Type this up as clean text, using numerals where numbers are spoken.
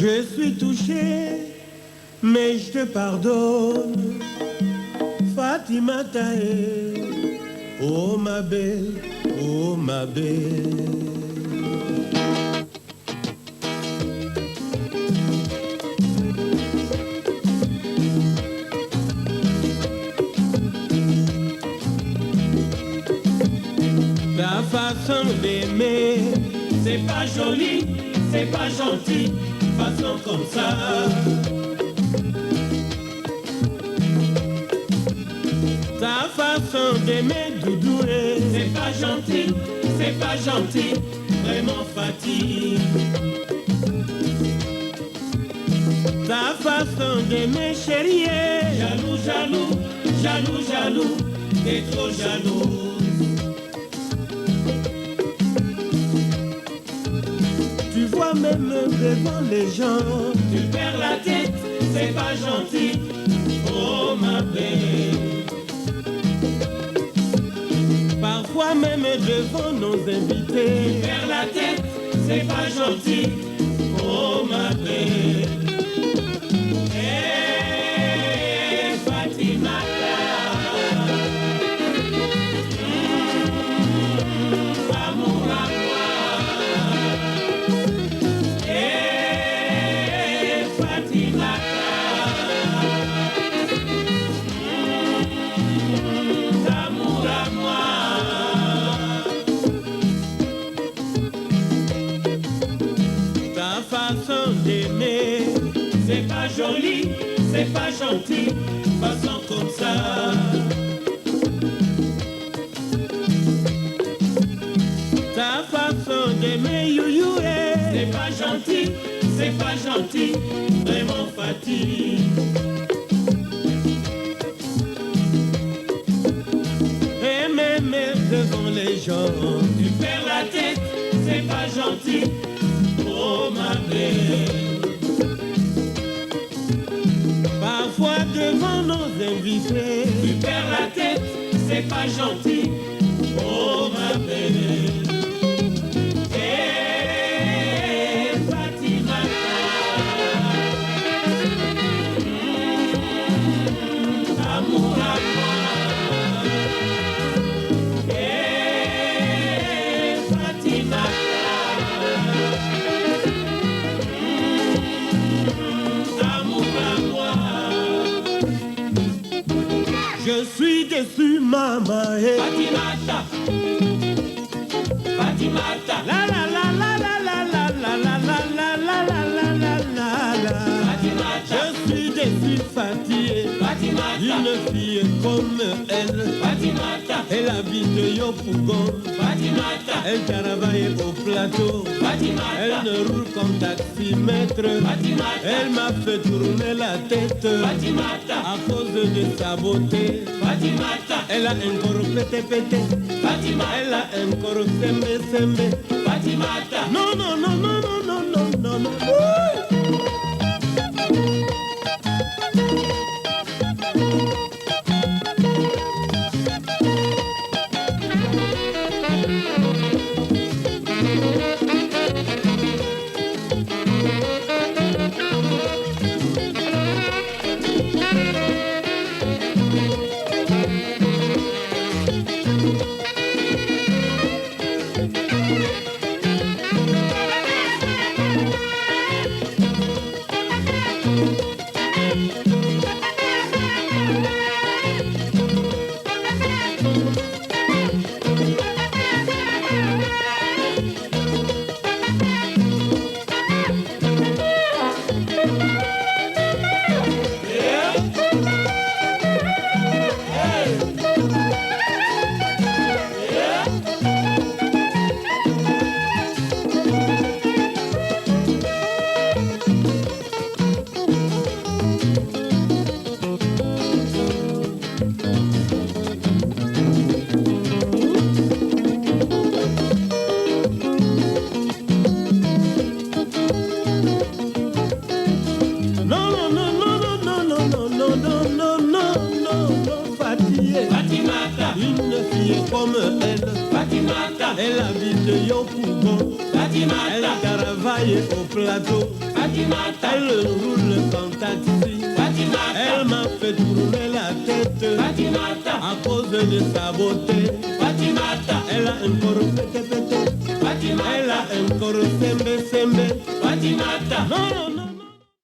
Je suis touché, mais je te pardonne. Fatima Tae, oh ma belle, oh ma belle. Ta façon d'aimer, c'est pas joli, c'est pas gentil, façon comme ça. Ta façon d'aimer, doudoué, c'est pas gentil, vraiment fatigue. Ta façon d'aimer, chérie, jaloux, jaloux, jaloux, jaloux, t'es trop jaloux. Tu vois même devant les gens, tu perds la tête, c'est pas gentil, oh ma belle. Parfois même devant nos invités, tu perds la tête, c'est pas gentil, oh ma belle. Hey, Fatima, amour à moi. Hey, Fatima, amour à moi. Ta façon d'aimer, c'est pas joli, c'est pas gentil, façon comme ça. Ta façon d'aimer, you, c'est pas gentil, vraiment fatigue. Et même devant les gens, tu perds la tête, c'est pas gentil, oh ma belle. Parfois devant nos invités, tu perds la tête, c'est pas gentil, oh ma belle. Hey, Fatima, amour à moi. Hey, Fatima, amour à moi. Je suis déçu, maman. Hey. Fatimata, Fatimata, la la la la la la la la la la la la la la la la. Fatimata, je suis déçu, fatigué. Fatimata, une fille comme elle. Fatimata, elle habite Yopougon. Fatimata, elle travaille au plateau. Fatimata, elle ne roule comme taximètre. Fatimata, elle m'a fait tourner la tête. Fatimata, à cause de sa beauté. Fatimata, elle a encore pété. Fatima, elle a encore semé. Fatimata, non, non, non, non, non, non, non, non, non. comme elle. Fatimata. Elle habite Yopougon. Fatimata. Elle travaille au plateau. Fatimata. Elle roule en taxi. Fatimata. Elle m'a fait tourner la tête. Fatimata. À cause de sa beauté. Fatimata. Elle a un corps pété pété. Fatimata. Elle a un corps sembe sembe. Fatimata. Non, non,